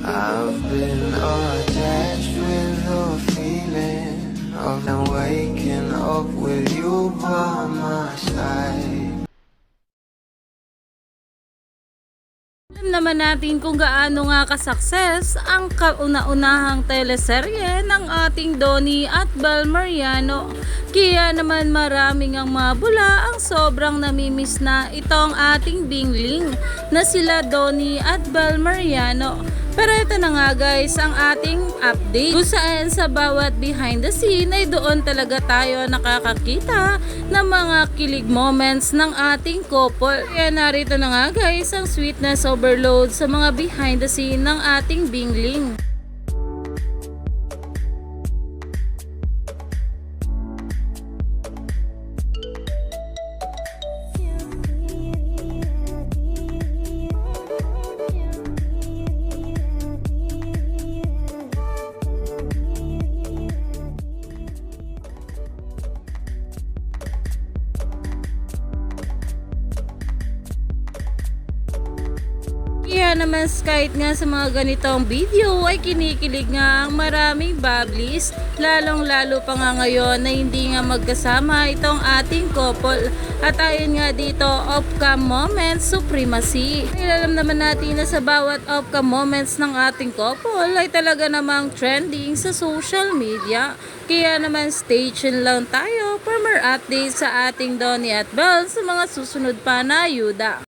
I've been attached with the feeling of now waking up with you by my side. Alam naman natin kung gaano nga ka-success ang kauna-unahang teleserye ng ating Donnie at Bel Mariano. Kaya naman maraming ang mabula ang sobrang namimiss na itong ating bingling na sila Donnie at Bel Mariano. Pero ito na nga guys ang ating update kung saan sa bawat behind the scene ay doon talaga tayo nakakakita ng mga kilig moments ng ating couple. Kaya narito na nga guys ang sweetness overload sa mga behind the scene ng ating bingling. Kaya naman kahit nga sa mga ganitong video ay kinikilig nga ang maraming bablis, lalong lalo pa nga ngayon na hindi nga magkasama itong ating couple. At ayon nga dito, off-cam moments supremacy. Alam naman natin na sa bawat off-cam moments ng ating couple ay talaga namang trending sa social media. Kaya naman stay tuned lang tayo for more updates sa ating Donnie at Bel sa mga susunod pa na ayuda.